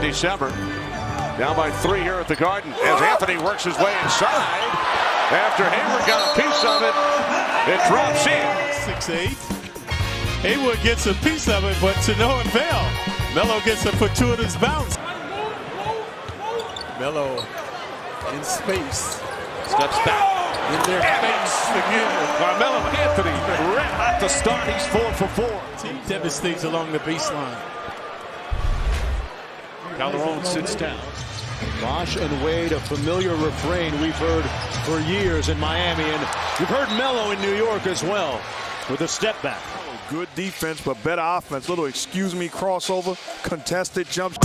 December. Down by 3 here at the Garden as Anthony works his way inside. After Hayward got a piece of it, it drops in. 6'8". Hayward gets a piece of it, but to no avail. Melo gets a fortuitous bounce. Melo in space. Steps back. In their face again. Carmelo Anthony red hot to start. He's 4 for 4. Team devastates along the baseline. Calderon sits down. Bosh and Wade, a familiar refrain we've heard for years in Miami, and you've heard Melo in New York as well with a step back. Good defense, but better offense. Little excuse me crossover, contested jumps.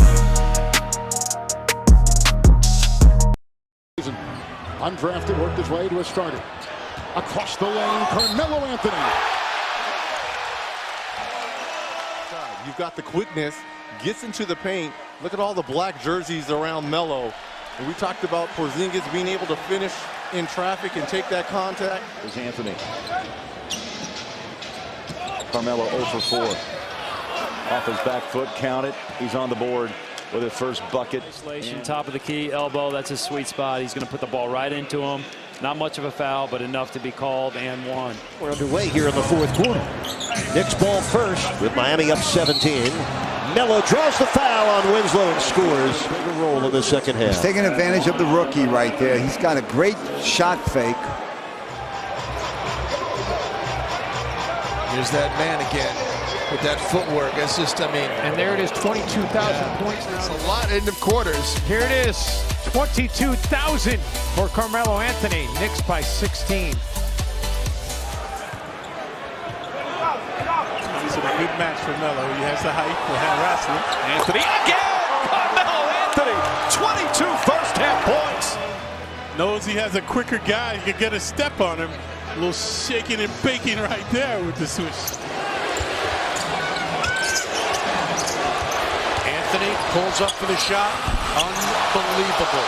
Undrafted, worked his way to a starter. Across the lane, Carmelo Anthony. You've got the quickness, gets into the paint. Look at all the black jerseys around Melo. And we talked about Porzingis being able to finish in traffic and take that contact. There's Anthony. Carmelo 0 for 4. Off his back foot, count it. He's on the board with his first bucket. Top of the key, elbow, that's his sweet spot. He's going to put the ball right into him. Not much of a foul, but enough to be called and won. We're underway here in the fourth quarter. Knicks ball first with Miami up 17. Melo draws the foul on Winslow and scores. Bigger role in the second half. He's taking advantage of the rookie right there. He's got a great shot fake. Here's that man again with that footwork. It's just, I mean. And there it is, 22,000 points now. It's a lot in the quarters. Here it is, 22,000 for Carmelo Anthony. Knicks by 16. This is a good match for Melo. He has the height for harassment. Anthony again! Carmelo Anthony! 22 first half points! Knows he has a quicker guy. He can get a step on him. A little shaking and baking right there with the switch. Anthony pulls up for the shot. Unbelievable.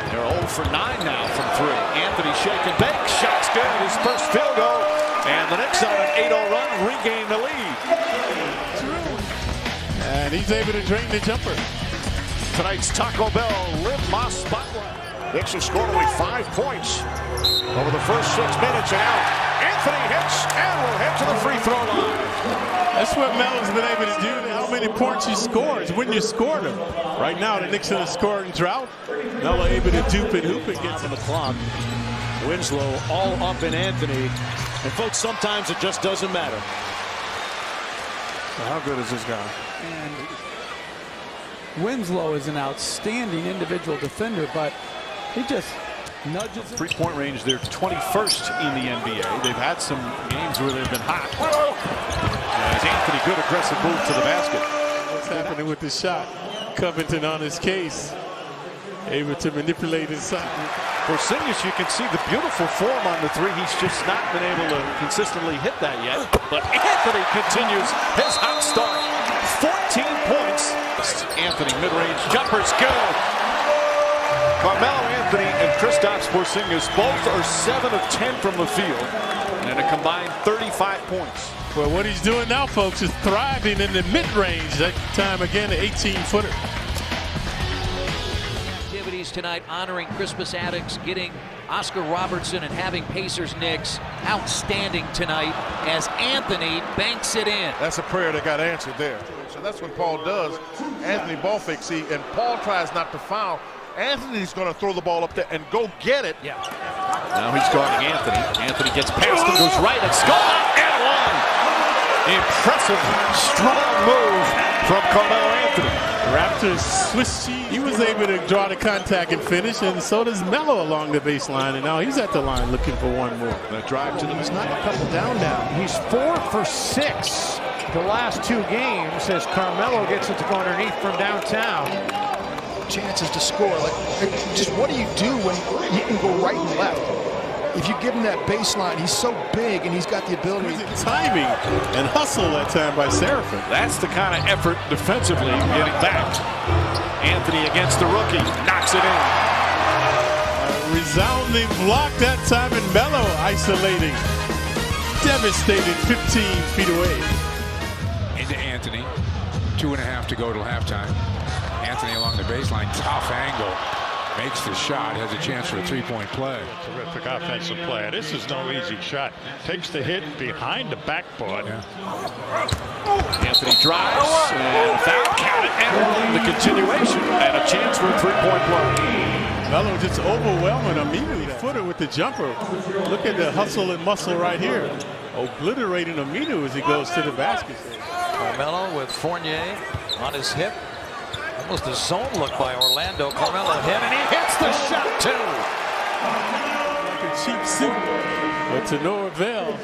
They're 0 for 9 now from 3. Anthony shake and bake. Shot's good. His first field goal. And the Knicks on an 8-0 run regain the lead. And he's able to drain the jumper. Tonight's Taco Bell Live Moss Spotlight. Knicks have scored only 5 points over the first 6 minutes. And now Anthony hits and will head to the free throw line. That's what Melo's been able to do. How many points he scores when you score them. Right now, the Knicks in a scoring drought. Melo able to dupe and hoop and gets on the clock. Winslow all up in Anthony. And folks, sometimes it just doesn't matter. How good is this guy? And Winslow is an outstanding individual defender, but he just nudges. Three-point range, they're 21st in the NBA. They've had some games where they've been hot. As Anthony, good aggressive move to the basket. What's happening with the shot? Covington on his case. Able to manipulate inside. Porzingis, you can see the beautiful form on the 3. He's just not been able to consistently hit that yet. But Anthony continues his hot start. 14 points. Anthony, mid-range jumper's good. Carmelo Anthony and Kristaps Porzingis both are 7 of 10 from the field. And a combined 35 points. Well, what he's doing now, folks, is thriving in the mid-range. That time again, an 18-footer. Tonight honoring Crispus Attucks, getting Oscar Robertson and having Pacers Knicks outstanding tonight as Anthony banks it in. That's a prayer that got answered there. So that's what Paul does. Anthony ball fakes, see, and Paul tries not to foul. Anthony's going to throw the ball up there and go get it. Yeah. Now he's guarding Anthony. Anthony gets past him, goes right, and score and one. Impressive, strong move from Carmelo Anthony. Raptors Swiss cheese. He was able to draw the contact and finish, and so does Melo along the baseline, and now he's at the line looking for one more. That drive to the He's not a couple down. He's 4 for 6 the last 2 games as Carmelo gets it to go underneath from downtown. Chances to score. Like just what do you do when you can go right and left? If you give him that baseline, he's so big and he's got the ability. Timing and hustle that time by Seraphin. That's the kind of effort defensively getting back. Anthony against the rookie, knocks it in. A resounding block that time, and Melo isolating. Devastated 15 feet away. Into Anthony. 2.5 to go till halftime. Anthony along the baseline, tough angle. Makes the shot, has a chance for a three-point play. Terrific offensive play. This is no easy shot. Takes the hit behind the backboard. Yeah. Anthony drives and foul, count it, and the continuation and a chance for a three-point play. Melo just overwhelming immediately. Footer with the jumper. Look at the hustle and muscle right here. Obliterating Aminu as he goes to the basket. Carmelo with Fournier on his hip. Almost a zone look by Orlando. Carmelo hit, and he hits the shot too. Like a cheap suit, but to no avail.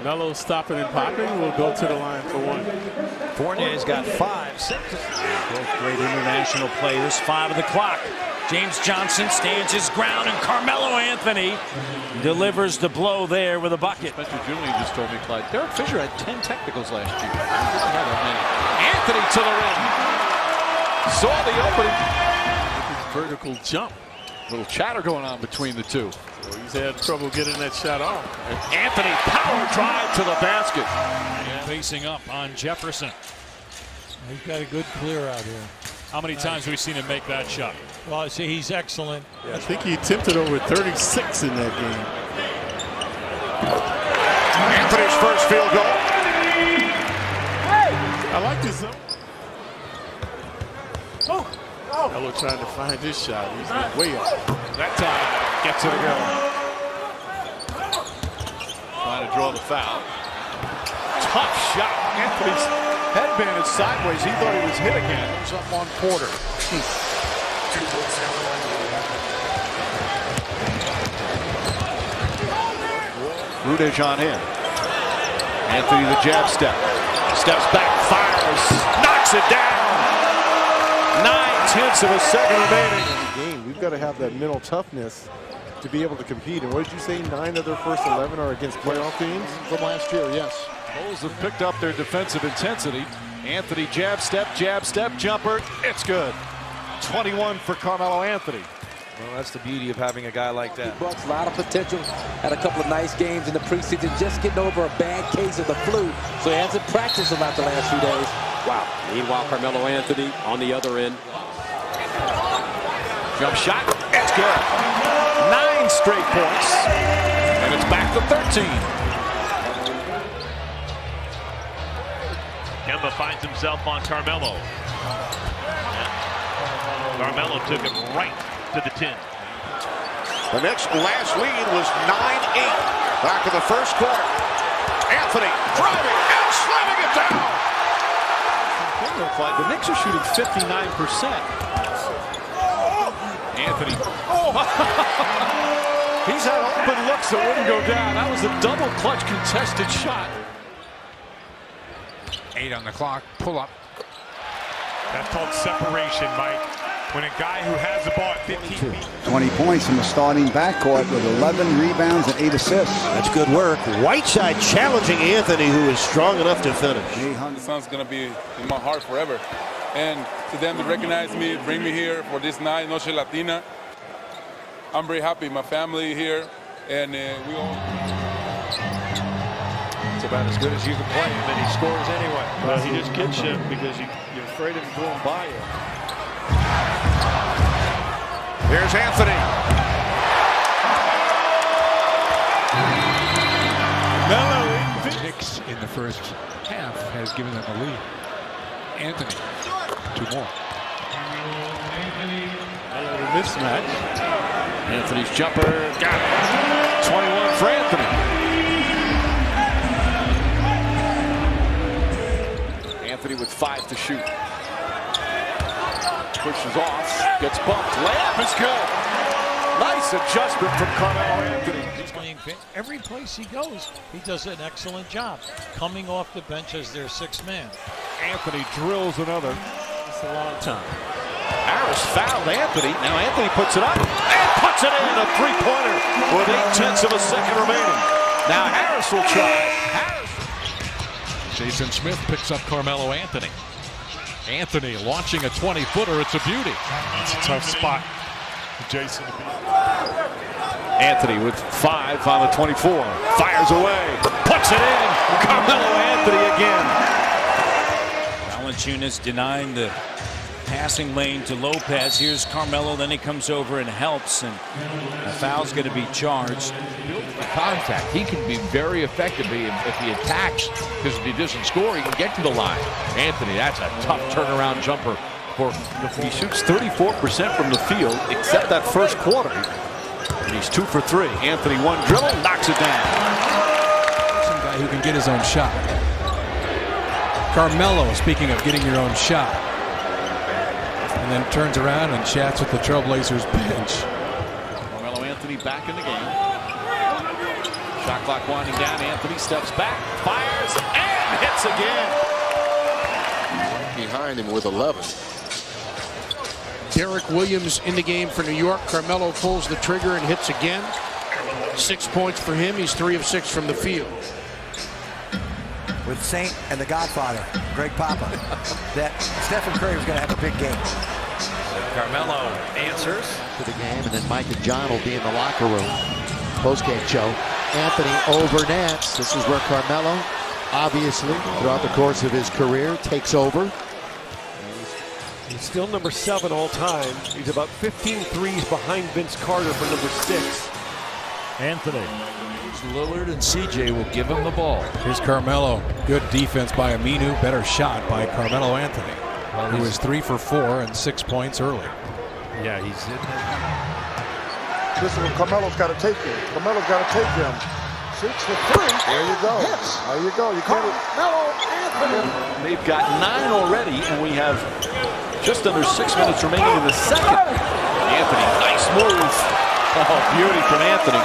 Melo stopping and popping will go to the line for one. Fournier's got 5, 6. Both great international players. 5 of the clock. James Johnson stands his ground, and Carmelo Anthony delivers the blow there with a bucket. Spencer Jr. just told me, Clyde, Derek Fisher had 10 technicals last year. Anthony to the rim. Saw the opening. Vertical jump. Little chatter going on between the two. So he's had trouble getting that shot off. And Anthony power drive to the basket. Facing up on Jefferson. He's got a good clear out here. How many times have we seen him make that shot? Well, I see he's excellent. Yeah, I think he attempted over 36 in that game. Anthony's first field goal. I like this zone. Melo trying to find his shot. He's way up. That time gets it again. Trying to draw the foul. Tough shot. Anthony's headband is sideways. He thought he was hit again. It was up on Porter. Rudej on him. Anthony the jab step. Steps back, fires, knocks it down. 9/10 of a second remaining. Game, we've got to have that mental toughness to be able to compete. And what did you say? 9 of their first 11 are against playoff teams From last year, yes. Bulls have picked up their defensive intensity. Anthony jab step, jumper. It's good. 21 for Carmelo Anthony. Well, that's the beauty of having a guy like that. Bucks, a lot of potential. Had a couple of nice games in the preseason, just getting over a bad case of the flu. So he hasn't practiced a lot the last few days. Wow. Meanwhile, Carmelo Anthony on the other end. Jump shot. It's good. 9 straight points. And it's back to 13. Kemba finds himself on Carmelo. Carmelo took him right to the 10. The Knicks' last lead was 9-8. Back in the first quarter. Anthony driving and slamming it down. The Knicks are shooting 59%. Anthony. He's had open looks that wouldn't go down. That was a double clutch contested shot. 8 on the clock, pull up. That's called separation, Mike. When a guy who has the ball at 15 feet. 20 points in the starting backcourt with 11 rebounds and 8 assists. That's good work. Whiteside challenging Anthony, who is strong enough to finish. The sun's going to be in my heart forever. And to them to recognize me, bring me here for this night, Noche Latina. I'm very happy. My family here, and we all... It's about as good as you can play him, and he scores anyway. Well, he just kicks you because you're afraid of him going by you. Here's Anthony. Melo Knicks in the first half has given them a lead. Anthony, 2 more. Melo the mismatch. Anthony's jumper got it. 21 for Anthony. Anthony with 5 to shoot. Pushes off, gets bumped. Layup is good. Nice adjustment from Carmelo Anthony. He's playing every place he goes. He does an excellent job coming off the bench as their 6th man. Anthony drills another. It's a long time. Harris fouled Anthony. Now Anthony puts it up and puts it in. A 3-pointer with 8/10 of a second remaining. Now Harris will try. Jason Smith picks up Carmelo Anthony. Anthony launching a 20-footer. It's a beauty. It's a tough spot for Jason to be. Anthony with 5 on the 24. Fires away. Puts it in. Carmelo Anthony again. Valanciunas denying the passing lane to Lopez. Here's Carmelo, then he comes over and helps, and a foul's going to be charged. The contact. He can be very effective if he attacks, because if he doesn't score, he can get to the line. Anthony, that's a tough turnaround jumper. He shoots 34% from the field, except that first quarter. And he's 2 for 3. Anthony, one dribble, knocks it down. Some guy who can get his own shot. Carmelo, speaking of getting your own shot. And then turns around and chats with the Trailblazers bench. Carmelo Anthony back in the game. Shot clock winding down. Anthony steps back, fires, and hits again. Behind him with 11. Derek Williams in the game for New York. Carmelo pulls the trigger and hits again. 6 points for him. He's 3 of 6 from the field. With Saint and the Godfather, Greg Papa, that Stephen Curry was going to have a big game. Carmelo answers to the game, and then Mike and John will be in the locker room. Post-game show. Anthony over Nance. This is where Carmelo, obviously, throughout the course of his career, takes over. He's still number 7 all time. He's about 15 threes behind Vince Carter for number 6. Anthony. Lillard and CJ will give him the ball. Here's Carmelo. Good defense by Aminu. Better shot by Carmelo Anthony. He was 3 for 4 and 6 points early. Yeah, he's in there. This is what Carmelo's got to take him. Carmelo's got to take him. 6 for 3. There you go. There you go. You can't. Carmelo Anthony. They've got 9 already, and we have just under 6 minutes remaining in the second. Anthony, nice move. Oh, beauty from Anthony.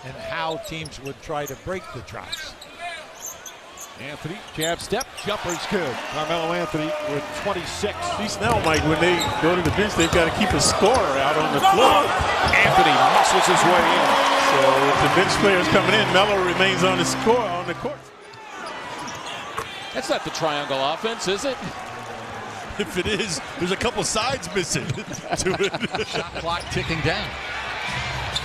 And how teams would try to break the drops. Anthony, jab step, jumper's good. Carmelo Anthony with 26. These now, Mike, when they go to the bench, they've got to keep a scorer out on the floor. Anthony muscles his way in. So if the bench players coming in, Melo remains on the court. That's not the triangle offense, is it? If it is, there's a couple sides missing to it. Shot clock ticking down.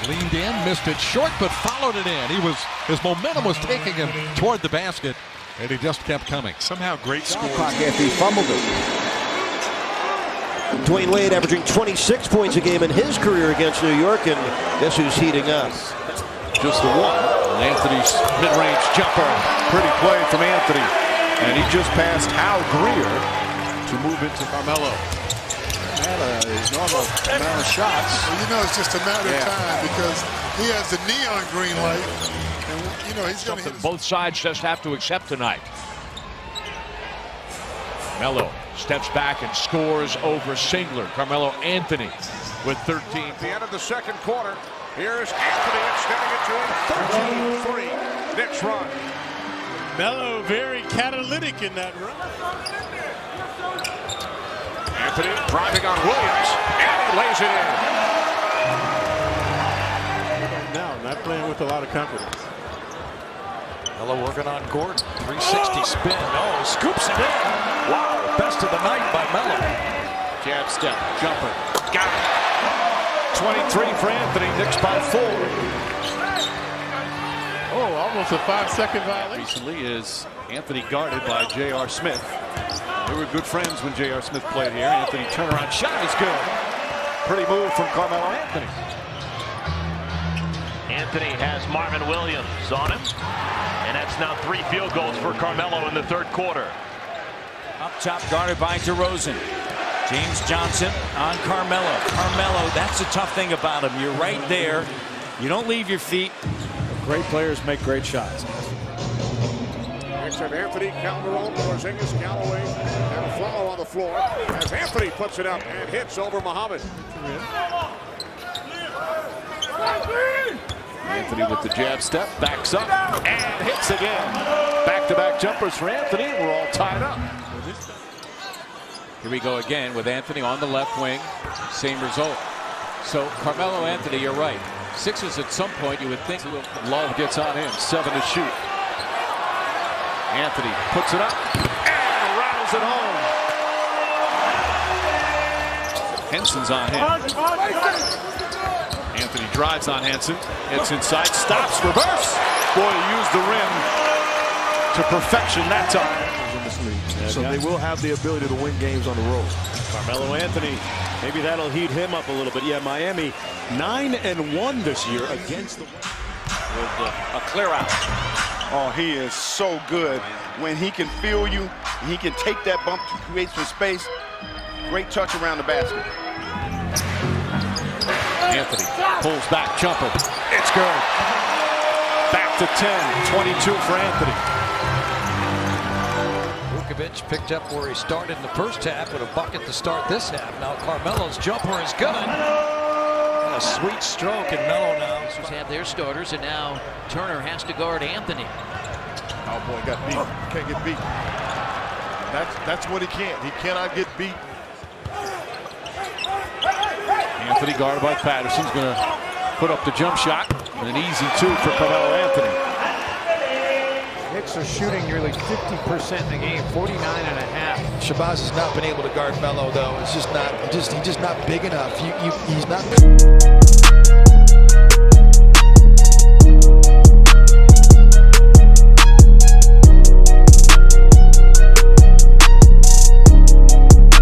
Leaned in, missed it short, but followed it in. His momentum was taking him toward the basket, and he just kept coming. Somehow great score. After he fumbled it. Dwayne Wade averaging 26 points a game in his career against New York, and guess who's heating up? Just the one. Anthony's mid-range jumper. Pretty play from Anthony. And he just passed Hal Greer to move into Carmelo. His normal amount of shots. Well, you know, it's just a matter of time because he has the neon green light. And, you know, he's going to hit both sides just have to accept tonight. Melo steps back and scores over Singler. Carmelo Anthony with 13. At the end of the second quarter, here's Anthony extending it to a 13-3 Knicks run. Melo very catalytic in that run. Anthony driving on Williams, and he lays it in. Now, not playing with a lot of confidence. Melo working on Gordon. 360 spin. Oh, scoops it in. Wow, best of the night by Melo. Jab step, jumper. Got it. 23 for Anthony. Knicks by 4. Oh, almost a 5-second violation. Recently is Anthony guarded by J.R. Smith. They were good friends when J.R. Smith played here. Anthony turnaround shot is good. Pretty move from Carmelo Anthony. Anthony has Marvin Williams on him. And that's now 3 field goals for Carmelo in the third quarter. Up top, guarded by DeRozan. James Johnson on Carmelo. Carmelo, that's the tough thing about him. You're right there. You don't leave your feet. Great players make great shots. Next have Anthony, Calderon, Porzingis, Galloway, and a follow on the floor as Anthony puts it up and hits over Muhammad. Anthony with the jab step, backs up, and hits again. Back-to-back jumpers for Anthony, and we're all tied up. Here we go again with Anthony on the left wing. Same result. So Carmelo Anthony, you're right. Sixers at some point you would think. Love gets on him, 7 to shoot. Anthony puts it up and rattles it home. Henson's on him. Anthony drives on Henson. It's inside, stops, reverse. Boy, he used the rim to perfection that time. So they will have the ability to win games on the road. Carmelo Anthony, maybe that'll heat him up a little bit. Yeah, Miami 9-1 this year against the... With a clear out. Oh, he is so good. When he can feel you, he can take that bump to create some space. Great touch around the basket. Anthony pulls back, jumper. It's good. Back to 10, 22 for Anthony. Vukovic picked up where he started in the first half with a bucket to start this half. Now Carmelo's jumper is good. And a sweet stroke, and Melo now have their starters, and now Turner has to guard Anthony. Oh boy, got beat. Can't get beat. That's what he can't. He cannot get beat. Anthony guarded by Patterson's going to put up the jump shot. And an easy two for Carmelo Anthony. Knicks are shooting nearly 50% in the game, 49.5. Shabazz has not been able to guard Melo though. It's just not. He's just not big enough. He's not.